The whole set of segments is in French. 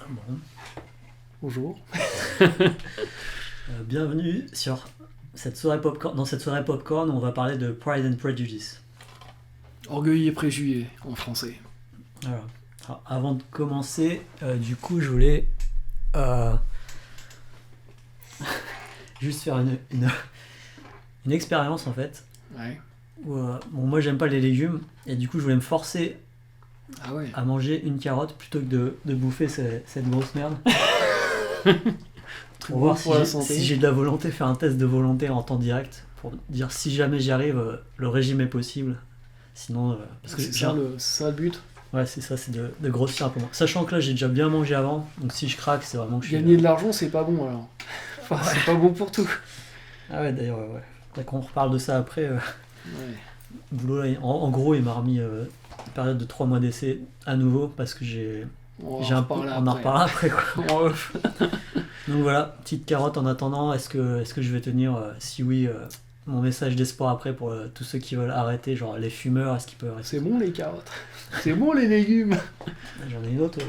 Bon, Bonjour. bienvenue sur cette soirée popcorn. Dans cette soirée popcorn, on va parler de Pride and Prejudice. Orgueil et préjugés en français. Voilà. Alors, avant de commencer, du coup, je voulais juste faire une expérience en fait. Ouais. Où, bon, moi, j'aime pas les légumes et du coup, je voulais me forcer Ah ouais. à manger une carotte plutôt que de bouffer cette grosse merde. Pour voir pour la santé. si j'ai de la volonté, faire un test de volonté en temps direct pour dire si jamais j'y arrive, le régime est possible. Sinon, parce que c'est ça le but. ouais, c'est ça, c'est de grossir un peu moins. Sachant que là, j'ai déjà bien mangé avant, donc si je craque, c'est vraiment que je suis. Gagner de l'argent, c'est pas bon alors. Enfin, Ouais. c'est pas bon pour tout. Ah ouais, d'ailleurs, ouais. Faudrait qu'on reparle de ça après. Ouais. Boulot, là, en gros, il m'a remis une période de 3 mois d'essai à nouveau parce que j'ai On un peu. On en reparlera après quoi. En off. Donc voilà, petite carotte en attendant. Est-ce que je vais tenir Si oui, mon message d'espoir après pour tous ceux qui veulent arrêter, genre les fumeurs, est-ce qu'ils peuvent arrêter? C'est bon les carottes. C'est bon les légumes. J'en ai une autre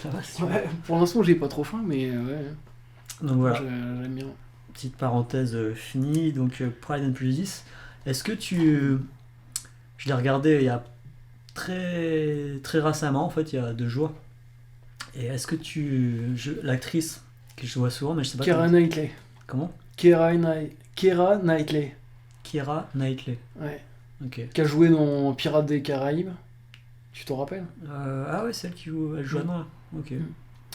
là-bas, si tu veux. Ouais. Pour l'instant, j'ai pas trop faim, mais ouais. Donc voilà, J'aime bien. petite parenthèse finie. Donc Pride and Prejudice. Est-ce que tu. Je l'ai regardé il y a très, très récemment, en fait, il y a 2 jours. Et est-ce que l'actrice que je vois souvent, mais je sais pas Keira Knightley. comment. Keira Knightley. Keira Knightley. Ouais. Ok. Qui a joué dans Pirates des Caraïbes. Tu t'en rappelles? Ah ouais, celle qui joue, elle joue à Noir. Ok.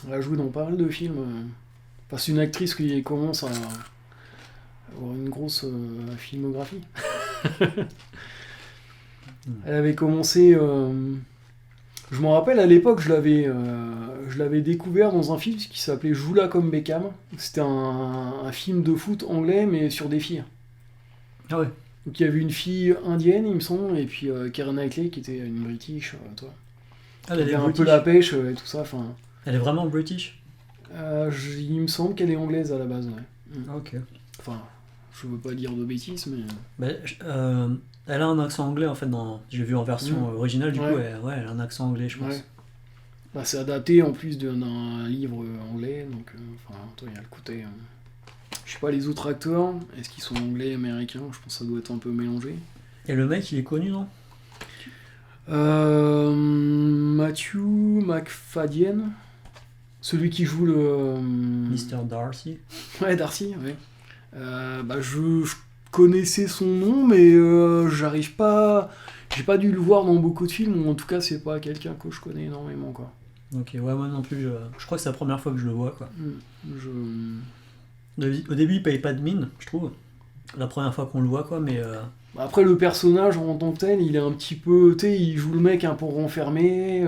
Elle a joué dans pas mal de films. Enfin, c'est une actrice qui commence à avoir une grosse filmographie. Elle avait commencé. Je m'en rappelle à l'époque, je l'avais découvert dans un film qui s'appelait Joue-la comme Beckham. C'était un film de foot anglais, mais sur des filles. Ah ouais. Donc il y avait une fille indienne, il me semble, et puis Keira Knightley qui était une British. Toi. Ah, Elle elle est avait un peu British. la pêche et tout ça. Enfin, Elle est vraiment British. il me semble qu'elle est anglaise à la base. Ouais. Ah, ok. Enfin, je veux pas dire de bêtises, mais. Elle a un accent anglais en fait. J'ai vu en version originale, du Ouais. coup, elle a un accent anglais, je pense. Ouais. Bah, c'est adapté en plus d'un livre anglais, donc enfin, toi, il y a le côté. Je sais pas, les autres acteurs, est-ce qu'ils sont anglais, américains? Je pense que ça doit être un peu mélangé. Et le mec, il est connu, non? Matthew McFadden, celui qui joue le. Mr. Darcy. Ouais, Darcy, ouais. Bah, je connaissais son nom, mais j'arrive pas. J'ai pas dû le voir dans beaucoup de films, ou en tout cas, c'est pas quelqu'un que je connais énormément, quoi. Ok, ouais, moi non plus. Je crois que c'est la première fois que je le vois, quoi. Je. Au début, il paye pas de mine, je trouve. La première fois qu'on le voit, quoi, mais. Après, le personnage en tant que tel, il est un petit peu. Tu sais, il joue le mec un peu renfermé,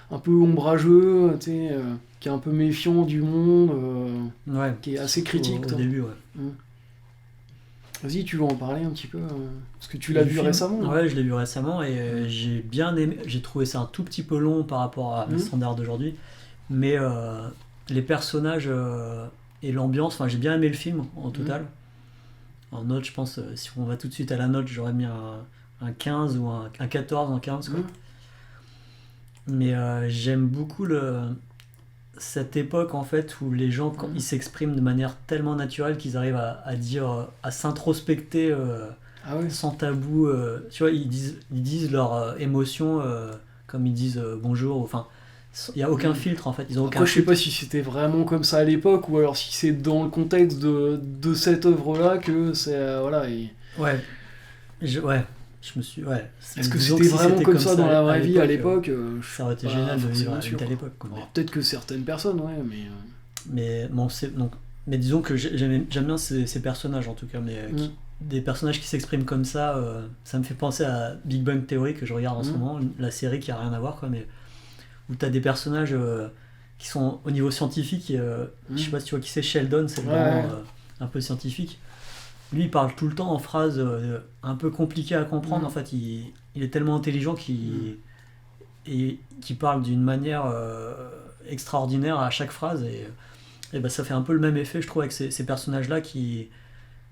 un peu ombrageux, tu sais, qui est un peu méfiant du monde, Ouais. qui est assez critique. Au toi. début, ouais. Vas-y, tu veux en parler un petit peu parce que tu l'as Du vu film. récemment. Ouais, je l'ai vu récemment et j'ai bien aimé. J'ai trouvé ça un tout petit peu long par rapport à mes standards d'aujourd'hui, mais les personnages et l'ambiance, enfin, j'ai bien aimé le film en total. En note, je pense, si on va tout de suite à la note, j'aurais mis un 15 ou un 14 en 15. Quoi. Mais j'aime beaucoup cette époque en fait où les gens quand ils s'expriment de manière tellement naturelle qu'ils arrivent à dire, à s'introspecter sans tabou. Tu vois, ils disent leurs émotions comme ils disent bonjour. Enfin, il n'y a aucun filtre en fait. Ils ont aucun Après, je sais filtre. pas si c'était vraiment comme ça à l'époque ou alors si c'est dans le contexte de cette œuvre-là que c'est voilà. Ouais. Je me suis. Ouais. Est-ce que Disons c'était si vraiment comme ça dans la vraie vie à l'époque, l'époque ça aurait été génial de vivre à une telle époque. Quoi, alors, peut-être que certaines personnes, ouais, mais. Mais bon, mais disons que j'aime bien ces personnages en tout cas, mais des personnages qui s'expriment comme ça, ça me fait penser à Big Bang Theory que je regarde en ce moment, la série qui a rien à voir quoi, mais où t'as des personnages qui sont au niveau scientifique. Je sais pas si tu vois qui c'est, Sheldon, c'est vraiment un peu scientifique. Lui, il parle tout le temps en phrases un peu compliquées à comprendre. En fait, il est tellement intelligent qu'il parle d'une manière extraordinaire à chaque phrase. Et ben, ça fait un peu le même effet, je trouve, avec ces personnages-là qui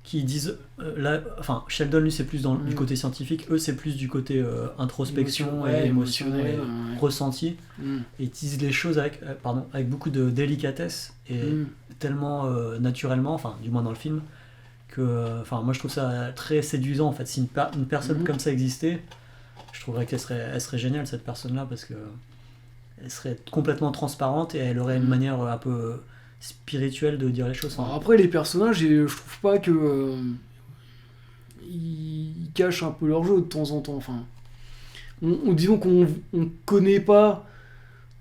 qui disent là, enfin Sheldon lui c'est plus du côté scientifique, eux c'est plus du côté introspection et émotion et ressenti, et ils disent les choses avec beaucoup de délicatesse et tellement naturellement, enfin du moins dans le film, que moi je trouve ça très séduisant en fait. Si une personne comme ça existait, je trouverais qu'elle serait géniale cette personne là, parce que elle serait complètement transparente et elle aurait une manière un peu spirituelle de dire les choses. Alors après les personnages, je trouve pas que ils cachent un peu leur jeu de temps en temps. Enfin, disons qu'on connaît pas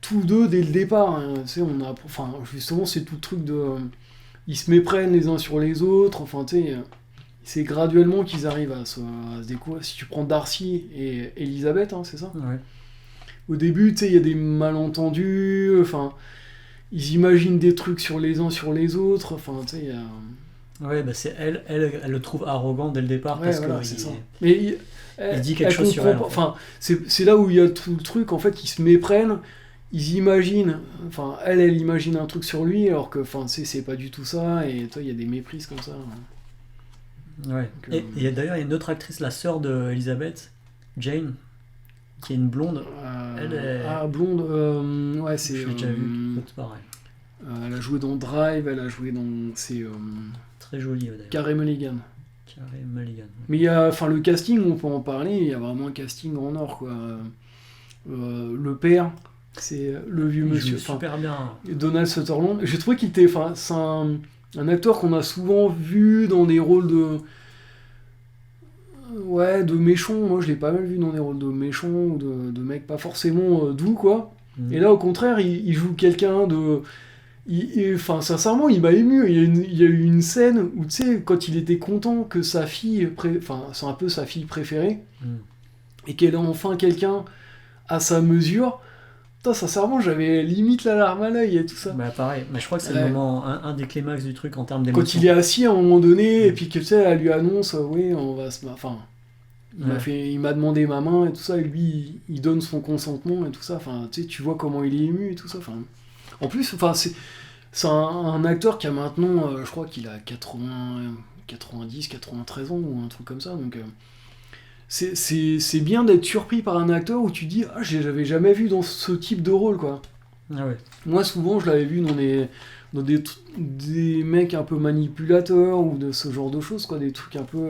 tous deux dès le départ. Hein. Tu sais, justement c'est tout le truc de ils se méprennent les uns sur les autres. Enfin, tu sais, c'est graduellement qu'ils arrivent à se découvrir. Si tu prends Darcy et Elisabeth, hein, c'est ça. Ouais. Au début, tu sais, il y a des malentendus. Enfin. Ils imaginent des trucs sur les uns sur les autres, enfin tu sais, ouais, bah c'est elle le trouve arrogant dès le départ, parce voilà, que c'est ça. Mais il dit quelque chose sur elle. Enfin, c'est là où il y a tout le truc, en fait, ils se méprennent, ils imaginent, enfin elle imagine un truc sur lui, alors que enfin c'est pas du tout ça, et toi il y a des méprises comme ça. Ouais. Donc, et d'ailleurs il y a une autre actrice, la sœur de Elisabeth, Jane, qui est une blonde. Elle est... Ah, blonde, ouais, c'est... Je l'ai déjà vu, c'est pareil. Elle a joué dans Drive, elle a joué dans... C'est... Très jolie, d'ailleurs. Carey Mulligan. Carey Mulligan. Mais il y a... Enfin, le casting, on peut en parler, il y a vraiment un casting en or, quoi. Le père, c'est le vieux monsieur. Il joue super bien. Donald Sutherland. J'ai trouvé qu'il était... Enfin, c'est un acteur qu'on a souvent vu dans des rôles de... Ouais, de méchant, moi je l'ai pas mal vu dans des rôles de méchant ou de mecs pas forcément doux, quoi. Et là, au contraire, il joue quelqu'un de... Enfin, sincèrement, il m'a ému. Il y a eu une scène où, tu sais, quand il était content que sa fille... Enfin, c'est un peu sa fille préférée, et qu'elle a enfin quelqu'un à sa mesure... Putain, sincèrement, j'avais limite la larme à l'œil et tout ça. Bah pareil, mais je crois que c'est le moment, un des climax du truc en termes d'émotion. Quand il est assis à un moment donné, et puis que tu sais, elle lui annonce, oui, on va se... Enfin, il m'a demandé ma main et tout ça, et lui, il donne son consentement et tout ça. Enfin, tu sais, tu vois comment il est ému et tout ça. Enfin, en plus, enfin, c'est un acteur qui a maintenant, je crois qu'il a 90, 93 ans ou un truc comme ça, donc... C'est bien d'être surpris par un acteur où tu dis « Ah, je l'avais jamais vu dans ce type de rôle, quoi. » Ah ouais. Moi, souvent, je l'avais vu dans des mecs un peu manipulateurs ou de ce genre de choses, quoi, des trucs un peu...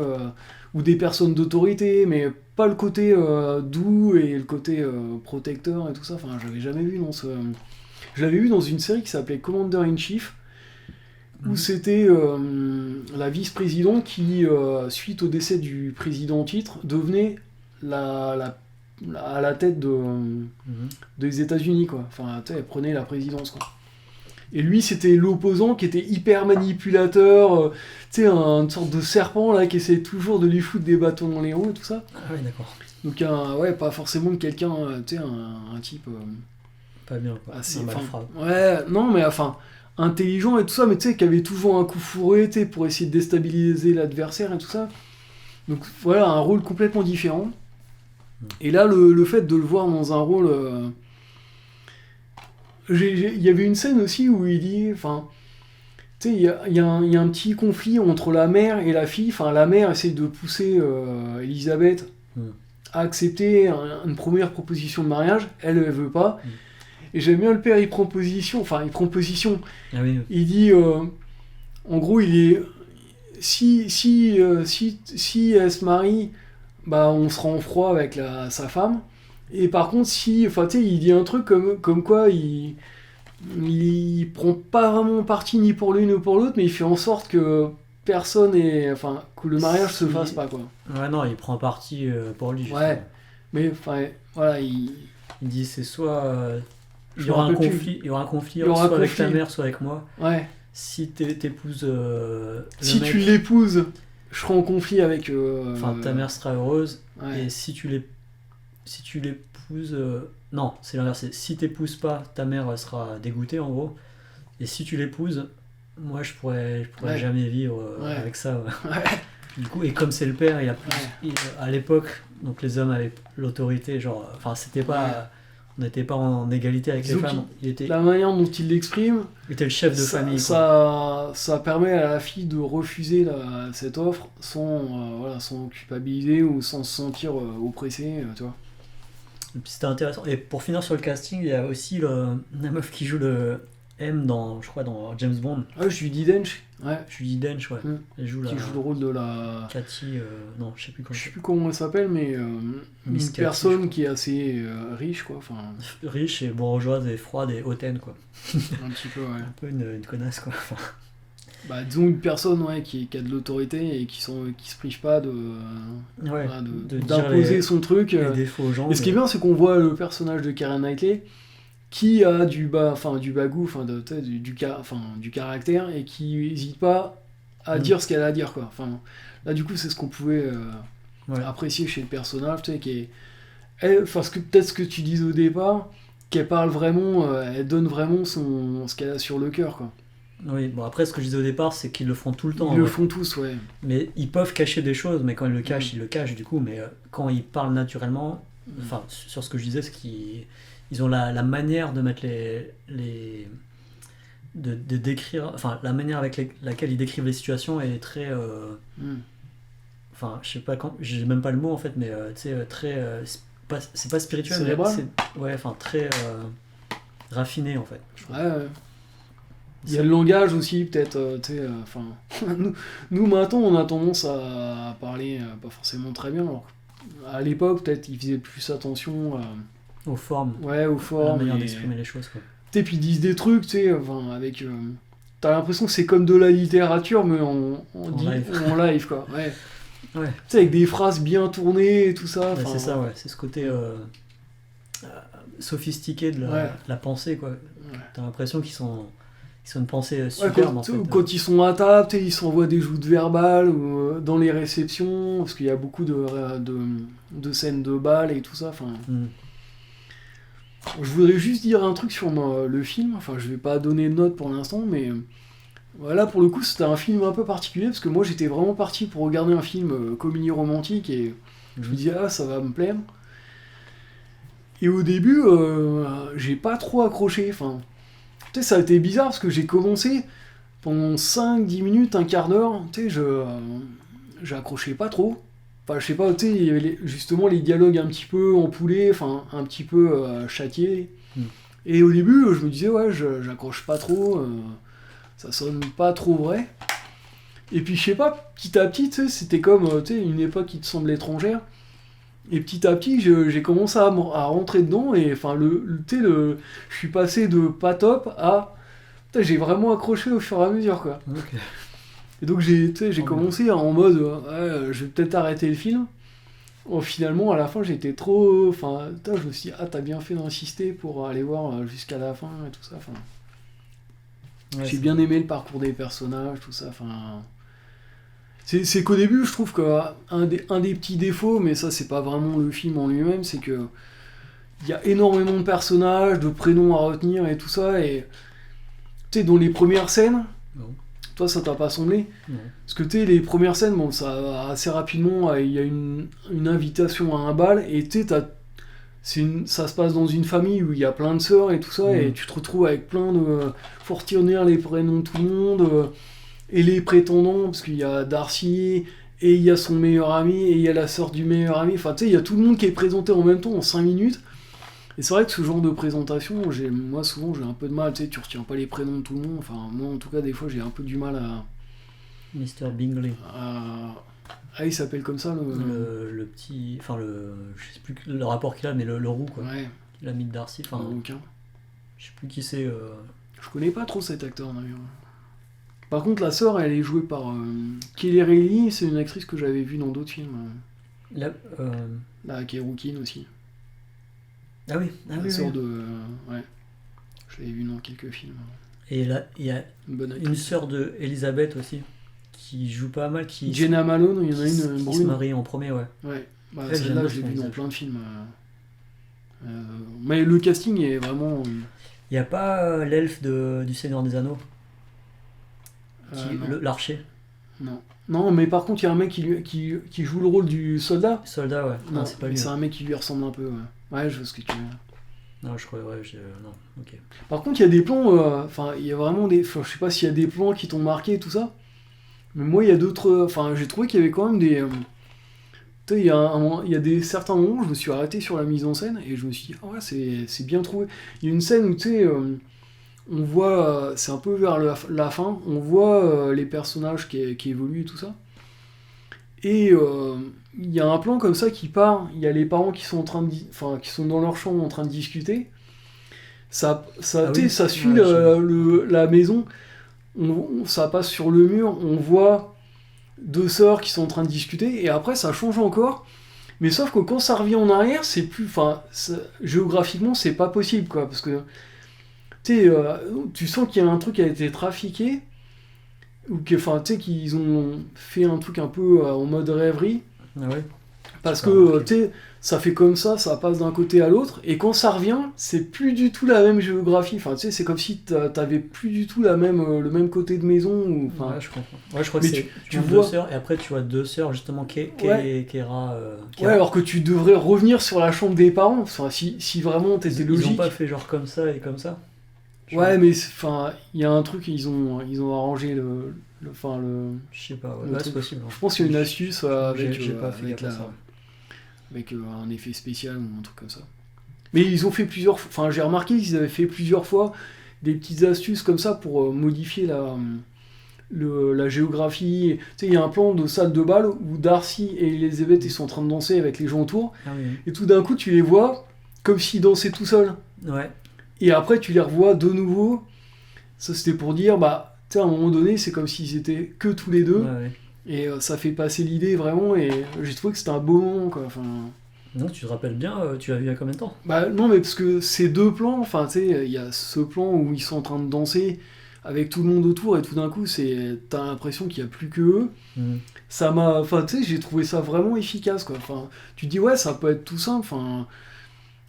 ou des personnes d'autorité, mais pas le côté doux et le côté protecteur et tout ça. Enfin, j'avais jamais vu dans ce... Je l'avais vu dans une série qui s'appelait Commander in Chief, où c'était la vice-présidente qui, suite au décès du président en titre, devenait à la tête des États-Unis, quoi. Enfin, tu sais, elle prenait la présidence, quoi. Et lui, c'était l'opposant qui était hyper manipulateur, tu sais, une sorte de serpent là qui essayait toujours de lui foutre des bâtons dans les roues et tout ça. Ah oui, d'accord. Donc, ouais, pas forcément quelqu'un, tu sais, un type. Pas bien, quoi. Assez, ouais, non, mais enfin. Intelligent et tout ça, mais tu sais, qui avait toujours un coup fourré, tu sais, pour essayer de déstabiliser l'adversaire et tout ça. Donc voilà, un rôle complètement différent. Et là, le fait de le voir dans un rôle... Il y avait une scène aussi où il dit... Enfin, tu sais, il y a un petit conflit entre la mère et la fille. Enfin, la mère essaie de pousser Elisabeth à accepter une première proposition de mariage. Elle veut pas. Et j'aime bien le père, il prend position. Ah oui. Il dit, en gros, il est... Si elle se marie, bah, on sera en froid avec sa femme. Et par contre, enfin, tu sais, il dit un truc comme quoi il prend pas vraiment parti ni pour l'une ni pour l'autre, mais il fait en sorte que personne enfin, que le mariage se fasse pas, quoi. Ouais, non, il prend parti pour lui. Justement. Ouais, mais enfin, voilà, il dit c'est soit... Il y aura un conflit soit avec ta mère, soit avec moi. Ouais. Si t'épouses si tu l'épouses, je serai en conflit avec... Enfin, ta mère sera heureuse. Ouais. Et si tu l'épouses... Non, c'est l'inverse. Si t'épouses pas, ta mère sera dégoûtée, en gros. Et si tu l'épouses, moi, je pourrais jamais vivre avec ça. Ouais. Du coup, et comme c'est le père, il a plus... à l'époque, donc les hommes avaient l'autorité, genre... Enfin, c'était pas... On n'était pas en égalité avec les Donc, femmes. Il était La manière dont il l'exprime, le chef de famille. ça permet à la fille de refuser cette offre sans culpabiliser ou sans se sentir oppressée, tu vois. Et puis c'était intéressant. Et pour finir sur le casting, il y a aussi la meuf qui joue le M dans James Bond. Ah, Judi Dench, ouais. Judi Dench, ouais. Elle joue Qui joue le rôle de la... Cathy, non, je sais plus comment. Je sais plus comment elle s'appelle, mais Miss une Cathy, personne qui est assez riche, quoi. Enfin, riche et bourgeoise et froide et hautaine, quoi. un petit peu, ouais. Un peu une connasse, quoi. Enfin, Bah, disons une personne qui a de l'autorité et qui se prive pas d'imposer son truc. les défauts aux gens. Et ce qui est bien, c'est qu'on voit le personnage de Keira Knightley qui a du bagou, du caractère et qui n'hésite pas à dire ce qu'elle a à dire, quoi. Enfin, là, du coup, c'est ce qu'on pouvait apprécier chez le personnage, tu sais, peut-être ce que tu disais au départ, qu'elle parle vraiment, elle donne vraiment ce qu'elle a sur le cœur, quoi. Oui, bon après ce que je disais au départ c'est qu'ils le font tout le temps. Ils le font tous, ouais. Mais ils peuvent cacher des choses, mais quand ils le cachent, ils le cachent du coup, mais quand ils parlent naturellement, enfin sur ce que je disais, c'est qu'ils ont la manière de mettre de décrire, enfin la manière avec laquelle ils décrivent les situations est très... Enfin je sais pas, j'ai même pas le mot en fait, mais tu sais, très... c'est pas spirituel, cérébral, mais c'est... Ouais, enfin très raffiné en fait. Ouais. Il y a le langage aussi, peut-être, tu sais, nous maintenant on a tendance à parler pas forcément très bien, alors à l'époque peut-être ils faisaient plus attention aux formes. Ouais, aux formes. La manière d'exprimer les choses, quoi. Tu sais, puis ils disent des trucs, tu sais, avec... t'as l'impression que c'est comme de la littérature, mais en live, quoi. Ouais. Tu sais, avec des phrases bien tournées et tout ça. Ouais, c'est ça, ouais. C'est ce côté sophistiqué de la pensée, quoi. Ouais. T'as l'impression qu'ils sont une pensée superbe, en fait. Quand ils sont à table, ils s'envoient des joutes verbales, ou dans les réceptions, parce qu'il y a beaucoup de scènes de bal et tout ça, enfin... Je voudrais juste dire un truc sur le film, enfin je vais pas donner de note pour l'instant, mais voilà, pour le coup c'était un film un peu particulier, parce que moi j'étais vraiment parti pour regarder un film comédie romantique, et je me disais ça va me plaire. Et au début, j'ai pas trop accroché, enfin... Tu sais, ça a été bizarre, parce que j'ai commencé pendant 5-10 minutes, un quart d'heure, tu sais, j'accrochais pas trop. Enfin, je sais pas, tu sais, il y avait justement les dialogues un petit peu empoulés, enfin, un petit peu châtiés. Et au début, je me disais, ouais, j'accroche pas trop, ça sonne pas trop vrai. Et puis, je sais pas, petit à petit, tu sais, c'était comme, tu sais, une époque qui te semble étrangère. Et petit à petit, j'ai commencé à rentrer dedans, et enfin, je suis passé de pas top à... J'ai vraiment accroché au fur et à mesure, quoi. Okay. Et donc j'ai commencé en mode je vais peut-être arrêter le film. Finalement à la fin j'étais trop... Enfin, je me suis dit t'as bien fait d'insister pour aller voir jusqu'à la fin et tout ça. Enfin, j'ai bien aimé le parcours des personnages, tout ça. Enfin, c'est qu'au début je trouve qu'un des petits défauts, mais ça c'est pas vraiment le film en lui-même, c'est que il y a énormément de personnages, de prénoms à retenir et tout ça, et tu sais dans les premières scènes... Non. Toi, ça t'a pas semblé ? Non. Parce que tu sais, les premières scènes, bon, ça assez rapidement, il y a une invitation à un bal, et tu sais, ça se passe dans une famille où il y a plein de sœurs et tout ça, et tu te retrouves avec plein de... Faut retenir les prénoms de tout le monde, et les prétendants, parce qu'il y a Darcy, et il y a son meilleur ami, et il y a la sœur du meilleur ami, enfin tu sais, il y a tout le monde qui est présenté en même temps en 5 minutes. Et c'est vrai que ce genre de présentation, moi souvent j'ai un peu de mal, tu sais, tu retiens pas les prénoms de tout le monde, enfin moi en tout cas des fois j'ai un peu du mal à... Mr. Bingley. Il s'appelle comme ça le petit... Enfin je sais plus le rapport qu'il a, mais le roux quoi. Ouais. L'ami de Darcy, enfin... Aucun. Je sais plus qui c'est... Je connais pas trop cet acteur d'ailleurs. Par contre la sœur elle est jouée par Kelly Reilly, c'est une actrice que j'avais vue dans d'autres films. Là, qui est Rookin aussi. Ah oui, la sœur de... ouais. Je l'avais vu dans quelques films. Et là, il y a une sœur de Elisabeth aussi, qui joue pas mal, qui... Jenna Malone, il y en a une brune. Qui se marie en premier, ouais. Ouais, celle-là, je l'ai vu dans plein de films. Mais le casting est vraiment... Il n'y a pas l'elfe du Seigneur des Anneaux l'archer. Non, mais par contre, il y a un mec qui joue le rôle du soldat. Soldat, ouais. Non, c'est pas lui. C'est un mec qui lui ressemble un peu, ouais. Ouais, je vois ce que tu veux dire. Non, je crois, ouais, non, ok. Par contre, il y a des plans, enfin, il y a vraiment des. Enfin, je sais pas s'il y a des plans qui t'ont marqué et tout ça, mais moi, il y a d'autres. Enfin, j'ai trouvé qu'il y avait quand même des. Tu sais, il y a certains moments où je me suis arrêté sur la mise en scène et je me suis dit, ah ouais, c'est bien trouvé. Il y a une scène où, tu sais, on voit, c'est un peu vers la fin, on voit les personnages qui évoluent et tout ça. Et il y a un plan comme ça qui part, il y a les parents qui sont qui sont dans leur chambre en train de discuter. Ah oui, Ça suit ouais, la maison, ça passe sur le mur, on voit deux sœurs qui sont en train de discuter, et après ça change encore. Mais sauf que quand ça revient en arrière, c'est plus. Enfin, géographiquement, c'est pas possible, quoi. Parce que, tu sais, tu sens qu'il y a un truc qui a été trafiqué, ou que, enfin, tu sais, qu'ils ont fait un truc un peu en mode rêverie. ah ouais. Parce J'ai pas que, remarqué. tu sais, ça fait comme ça passe d'un côté à l'autre, et quand ça revient, c'est plus du tout la même géographie. Enfin, tu sais, c'est comme si t'avais plus du tout le même côté de maison. Enfin, Ouais, je comprends. Ouais, je crois que mais c'est tu deux vois. sœurs, et après tu vois deux sœurs, justement, Ouais, Kera, ouais, alors que tu devrais revenir sur la chambre des parents. Enfin, si vraiment t'étais ils ont pas logique. fait genre comme ça et comme ça? Genre, Ouais, mais enfin, il y a un truc, ils ont arrangé enfin, je sais pas, ouais, le ouais, c'est truc. possible. Hein. Je pense qu'il y a une astuce J'ai pas fait gaffe à ça. avec un effet spécial ou un truc comme ça. Mais ils ont fait enfin, j'ai remarqué qu'ils avaient fait plusieurs fois des petites astuces comme ça pour modifier la géographie. Tu sais, il y a un plan de salle de bal où Darcy et Elizabeth ils sont en train de danser avec les gens autour, Ah oui. et tout d'un coup tu les vois comme s'ils dansaient tout seuls. Ouais, Et après tu les revois de nouveau. Ça c'était pour dire, bah, tu sais, à un moment donné, c'est comme s'ils étaient que tous les ouais, deux. ouais. Et ça fait passer l'idée vraiment, et j'ai trouvé que c'était un beau moment, quoi. Enfin, Non, tu te rappelles bien, tu l'as vu il y a combien de temps? bah non, mais parce que ces deux plans, enfin, tu sais, il y a ce plan où ils sont en train de danser avec tout le monde autour, et tout d'un coup, t'as l'impression qu'il n'y a plus que eux. Hmm. Enfin, tu sais, j'ai trouvé ça vraiment efficace, quoi. Enfin, tu te dis, ouais, ça peut être tout simple, enfin,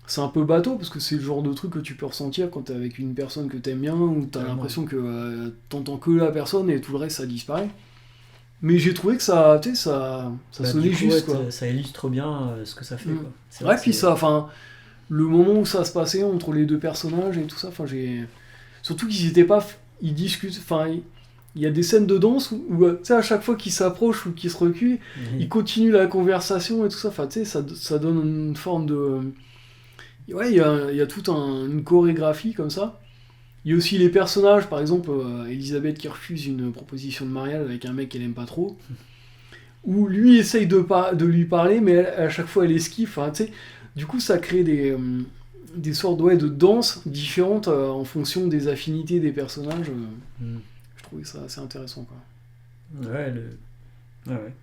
c'est un peu bateau, parce que c'est le genre de truc que tu peux ressentir quand t'es avec une personne que t'aimes bien, ou t'as Carrément. l'impression que t'entends que la personne et tout le reste, ça disparaît. Mais j'ai trouvé que ça, tu sais, ça Bah, sonnait du coup, juste, ouais, quoi. ça illustre bien ce que ça fait, Mm. quoi. C'est vrai Ouais, que puis c'est. ça, enfin, le moment où ça se passait entre les deux personnages et tout ça, enfin, j'ai. Surtout qu'ils étaient pas. Ils discutent, enfin, il y a des scènes de danse où tu sais, à chaque fois qu'ils s'approchent ou qu'ils se reculent, ils Oui. continuent la conversation et tout ça, enfin, tu sais, ça donne une forme de. Ouais, il y a toute une chorégraphie comme ça. Il y a aussi les personnages, par exemple, Elisabeth qui refuse une proposition de mariage avec un mec qu'elle aime pas trop, où lui essaye de lui parler, mais à chaque fois elle esquive. Enfin, tu sais, du coup, ça crée des sortes, ouais, de danses différentes en fonction des affinités des personnages. Hmm. Je trouvais ça assez intéressant, quoi. Ouais, ouais, ouais.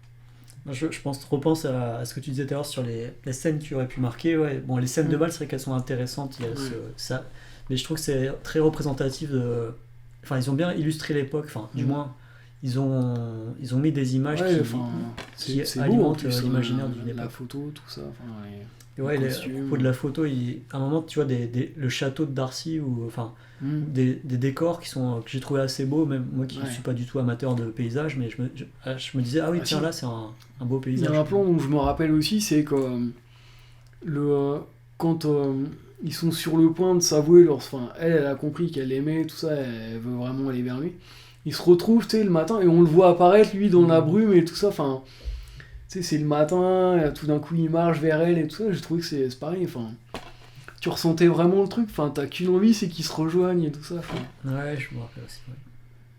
Moi, je repense à ce que tu disais tout à l'heure sur les scènes qui auraient pu marquer. Ouais. Bon, les scènes de Mm. bal, c'est vrai qu'elles sont intéressantes. Il y a Ouais. ça, mais je trouve que c'est très représentatif de. Enfin, ils ont bien illustré l'époque. Enfin, du Mm. moins, ils ont mis des images Ouais, enfin, qui c'est beau en alimentent plus, l'imaginaire d'une la époque. photo, tout ça. Enfin, Et les ouais, à costumes. propos de la photo, à un moment, tu vois le château de Darcy, ou enfin Mm. des décors que j'ai trouvé assez beaux, même moi qui ne Ouais. suis pas du tout amateur de paysages, mais je me disais, ah oui, Ah, tiens, si. là, c'est un beau Il y a paysage. un plan où je me rappelle aussi, c'est que quand ils sont sur le point de s'avouer, enfin, elle a compris qu'elle l'aimait, tout ça, elle veut vraiment aller vers lui. Ils se retrouvent, tu sais, le matin, et on le voit apparaître, lui, dans la brume et tout ça, enfin, tu sais, c'est le matin, et tout d'un coup, il marche vers elle et tout ça, j'ai trouvé que c'est pareil, enfin, tu ressentais vraiment le truc, enfin, t'as qu'une envie, c'est qu'ils se rejoignent et tout ça, enfin, Ouais, je me rappelle aussi. Ouais.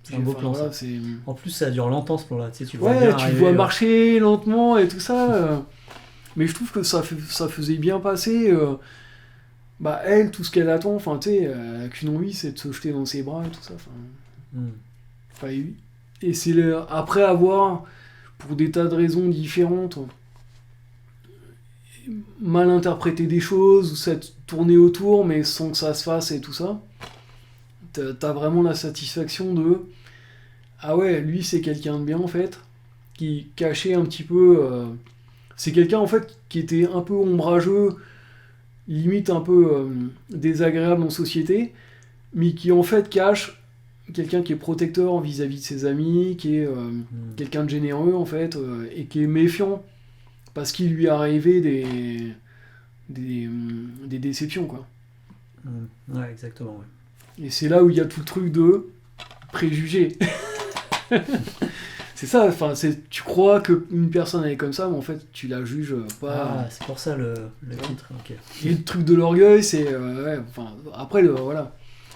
C'est un beau enfin, plan, voilà, ça. En plus, ça dure longtemps, ce plan-là. Tu sais, tu le vois bien ouais, tu le arriver. vois marcher lentement et tout ça, mais je trouve que ça faisait bien passer. Bah elle, tout ce qu'elle attend, enfin tu sais, elle a qu'une envie, c'est de se jeter dans ses bras et tout ça. Hmm. Enfin, et c'est après avoir, pour des tas de raisons différentes, mal interprété des choses, ou s'être tourné autour, mais sans que ça se fasse et tout ça, t'as vraiment la satisfaction de ah ouais, lui c'est quelqu'un de bien en fait, qui cachait un petit peu. C'est quelqu'un en fait qui était un peu ombrageux, limite un peu désagréable en société, mais qui en fait cache quelqu'un qui est protecteur vis-à-vis de ses amis, qui est quelqu'un de généreux en fait, et qui est méfiant parce qu'il lui est arrivé des déceptions, quoi. Ouais, exactement. Ouais. Et c'est là où il y a tout le truc de préjugés. C'est ça, enfin, tu crois qu'une personne elle est comme ça, mais en fait, tu la juges pas. Ah, c'est pour ça le titre. Ok. Et le truc de l'orgueil, c'est. Ouais, enfin, après, voilà.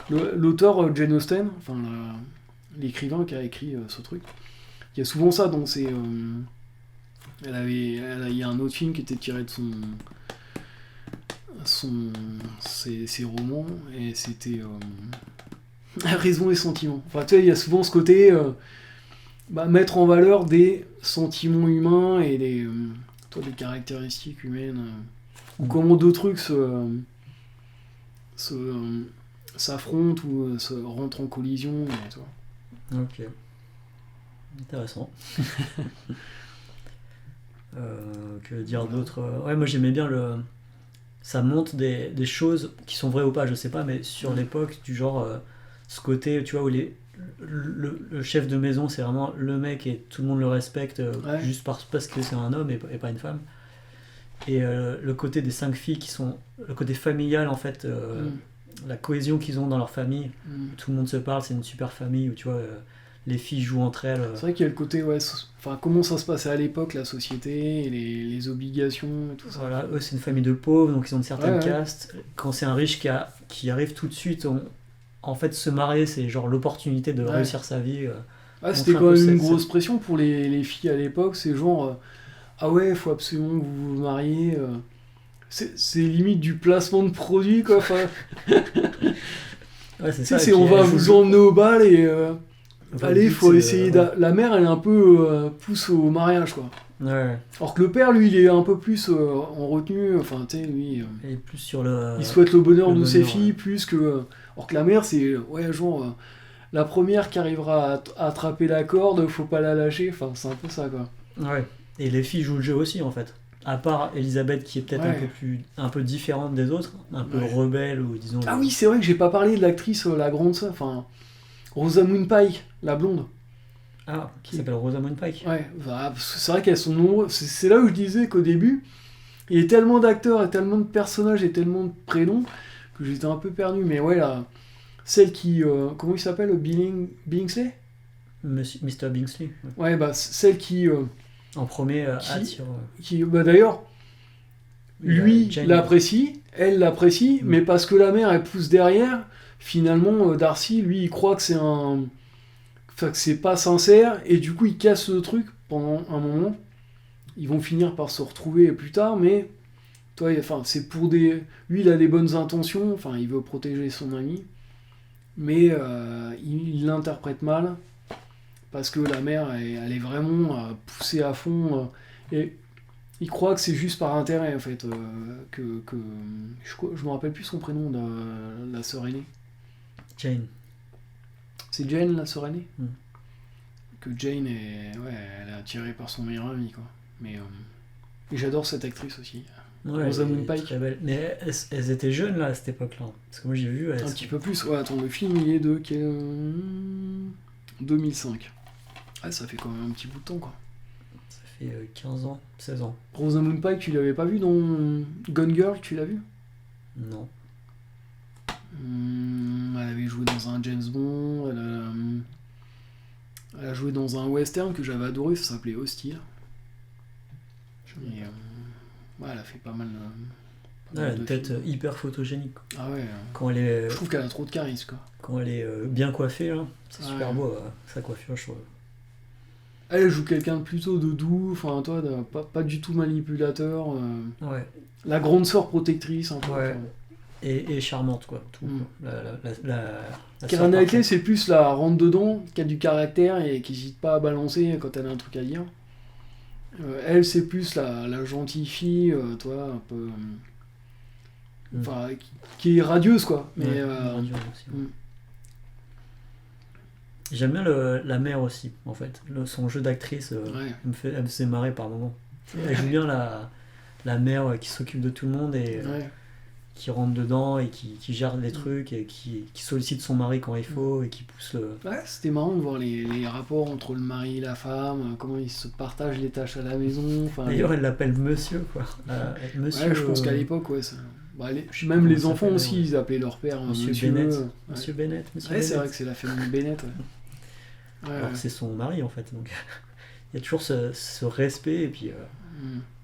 L'auteur Jane Austen, enfin, l'écrivain qui a écrit ce truc, il y a souvent ça dans ses. Il y a un autre film qui était tiré de ses romans, et c'était Raison et Sentiment. Enfin, tu sais, il y a souvent ce côté mettre en valeur des sentiments humains et des caractéristiques humaines, ou comment deux trucs s'affrontent ou se rentrent en collision. Ok. Intéressant. Que dire d'autre? Ouais, moi j'aimais bien ça montre des choses qui sont vraies ou pas, je sais pas, mais sur l'époque, du genre, ce côté, tu vois, où le chef de maison, c'est vraiment le mec et tout le monde le respecte juste parce que c'est un homme et pas une femme. Et le côté des 5 filles qui sont. Le côté familial, en fait, la cohésion qu'ils ont dans leur famille, tout le monde se parle, c'est une super famille où tu vois. Les filles jouent entre elles. C'est vrai qu'il y a le côté, enfin, comment ça se passait à l'époque, la société, et les obligations et tout ça. Voilà, eux c'est une famille de pauvres, donc ils ont une certaine caste. Quand c'est un riche qui arrive tout de suite, en fait se marier, c'est genre l'opportunité de réussir sa vie. C'était quand même une grosse pression pour les filles à l'époque, c'est genre, ah ouais, faut absolument que vous vous mariez. C'est limite du placement de produit, quoi. Ouais, c'est ça. On va vous emmener au bal et... allez, il faut essayer. La mère, elle est un peu pousse au mariage, quoi. Ouais. Alors que le père, lui, il est un peu plus en retenue. Enfin, tu sais, lui. Il est plus sur le. Il souhaite le bonheur de ses filles, plus que. Alors que la mère, c'est. Ouais, genre. La première qui arrivera à attraper la corde, faut pas la lâcher. Enfin, c'est un peu ça, quoi. Ouais. Et les filles jouent le jeu aussi, en fait. À part Elisabeth, qui est peut-être un peu différente des autres, un peu rebelle, ou disons. Ah oui, c'est vrai que j'ai pas parlé de l'actrice, la grande sœur. Enfin. Rosamund Pike, la blonde. Ah, qui s'appelle Rosamund Pike. Ouais, c'est vrai qu'elles sont nombreuses. C'est là où je disais qu'au début, il y a tellement d'acteurs et tellement de personnages et tellement de prénoms que j'étais un peu perdu. Mais ouais, là, celle qui... comment il s'appelle, Billingsley Mr. Billingsley. Ouais, celle qui... en premier attire... Qui, d'ailleurs, lui l'apprécie, elle l'apprécie, mais parce que la mère, elle pousse derrière... Finalement, Darcy, lui, il croit que c'est pas sincère, et du coup, il casse le truc pendant un moment. Ils vont finir par se retrouver plus tard, mais toi, c'est pour des. Lui, il a des bonnes intentions, enfin, il veut protéger son ami, mais il l'interprète mal parce que la mère, elle est vraiment poussée à fond, et il croit que c'est juste par intérêt, en fait, que je me rappelle plus son prénom de la sœur aînée. Jane. C'est Jane, la sœur aînée que Jane elle est attirée par son meilleur ami, quoi. Mais et j'adore cette actrice aussi. Rosamund Pike. Très belle. Mais elles étaient jeunes là à cette époque-là. Parce que moi j'ai vu. Un petit peu plus. Ouais, attends, le film il est de 2005. Ah, ça fait quand même un petit bout de temps, quoi. Ça fait 15 ans, 16 ans. Rosamund Pike, tu l'avais pas vu dans Gone Girl, tu l'as vu? Non. Elle avait joué dans un James Bond, elle a joué dans un western que j'avais adoré, ça s'appelait Hostile. Et, elle a fait pas mal elle a une tête hyper photogénique. Ah ouais. Quand elle est, je trouve qu'elle a trop de charisme, quoi. Quand elle est bien coiffée, là, c'est super beau, sa coiffure, je trouve. Elle joue quelqu'un de plutôt de doux, enfin toi, pas du tout manipulateur. Ouais. La grande sœur protectrice, un peu. Ouais. Et charmante, quoi. Tout, Keira Knightley, c'est plus la rentre-dedans, qui a du caractère et qui n'hésite pas à balancer quand elle a un truc à dire. Elle, c'est plus la gentille fille, toi, un peu... Enfin, qui est radieuse, quoi. Mais, radieuse aussi, ouais. J'aime bien la mère aussi, en fait. Son jeu d'actrice elle me fait marrer par moments. Elle joue bien la mère qui s'occupe de tout le monde et... qui rentre dedans et qui gère les trucs et qui sollicite son mari quand il faut et qui pousse le... Ouais, c'était marrant de voir les rapports entre le mari et la femme, comment ils se partagent les tâches à la maison. D'ailleurs, elle l'appelle monsieur, quoi. Monsieur, je pense qu'à l'époque, Même les enfants aussi, ils appelaient leur père Monsieur Bennett. Monsieur Bennett. C'est vrai que c'est la famille Bennett. Alors c'est son mari en fait, donc il y a toujours ce respect, et puis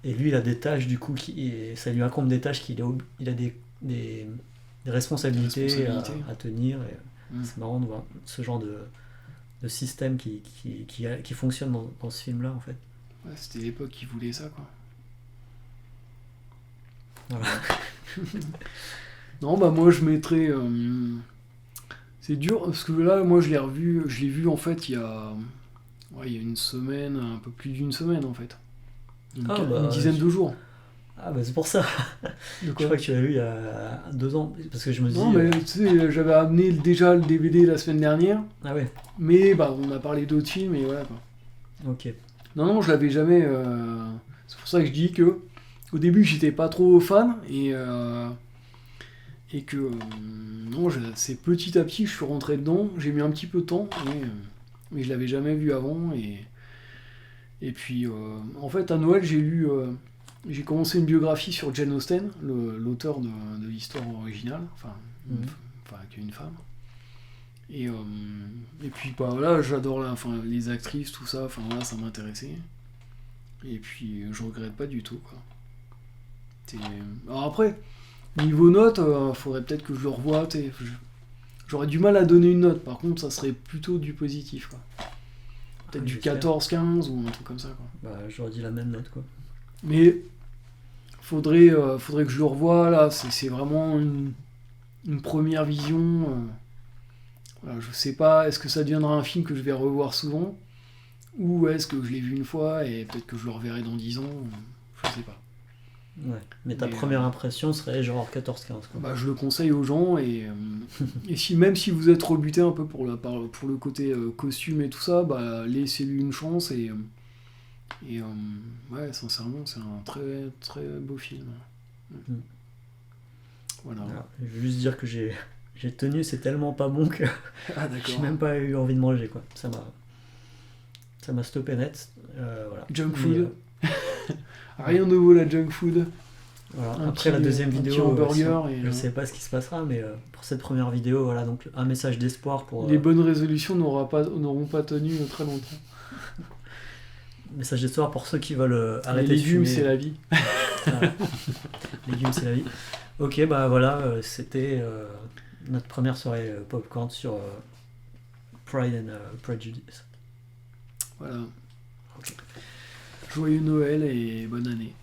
et lui il a des tâches du coup, ça lui incombe des tâches il a des responsabilités à tenir, et c'est marrant de voir ce genre de système qui fonctionne dans ce film là en fait. Ouais, c'était l'époque qui voulait ça quoi. Voilà. Non, moi je mettrais. C'est dur parce que là, moi je l'ai vu en fait il y a une semaine, un peu plus d'une semaine en fait. Une dizaine de jours. Ah bah c'est pour ça. Je crois que tu l'as vu il y a 2 ans, parce que je me dis. Non mais tu sais, j'avais amené déjà le DVD la semaine dernière. Ah ouais. Mais on a parlé d'autres films et voilà quoi. Ok. Non, je l'avais jamais. C'est pour ça que je dis que au début j'étais pas trop fan et que non, c'est petit à petit que je suis rentré dedans. J'ai mis un petit peu de temps, mais je l'avais jamais vu avant et puis en fait à Noël j'ai commencé une biographie sur Jane Austen, l'auteur de l'histoire originale, qui est une femme. Et puis voilà, j'adore les actrices, tout ça, voilà, ça m'intéressait. Et puis je regrette pas du tout quoi. Alors après, niveau note, faudrait peut-être que je le revoie. J'aurais du mal à donner une note, par contre ça serait plutôt du positif quoi. Peut-être du 14-15 ou un truc comme ça quoi. Bah j'aurais dit la même note quoi. Mais faudrait que je le revoie là, c'est vraiment une première vision. Voilà, je sais pas, est-ce que ça deviendra un film que je vais revoir souvent, ou est-ce que je l'ai vu une fois et peut-être que je le reverrai dans 10 ans, je sais pas. Ouais, mais ta première impression serait genre 14-15 quoi. Je le conseille aux gens et même si vous êtes rebuté un peu pour le côté costume et tout ça, laissez-lui une chance et ouais, sincèrement c'est un très très beau film. Voilà. Alors, je veux juste dire que j'ai tenu, c'est tellement pas bon que j'ai même pas eu envie de manger quoi. Ça m'a stoppé net. Voilà. Junk food. Rien de nouveau la junk food. Voilà. Après la deuxième vidéo, je sais pas ce qui se passera, mais pour cette première vidéo, voilà, donc un message d'espoir pour. Les bonnes résolutions n'auront pas tenu très longtemps. Message d'espoir pour ceux qui veulent arrêter de fumer. Les légumes, c'est la vie. Légumes, c'est la vie. Ok, voilà, c'était notre première soirée popcorn sur Pride and Prejudice. Voilà. Okay. Joyeux Noël et bonne année.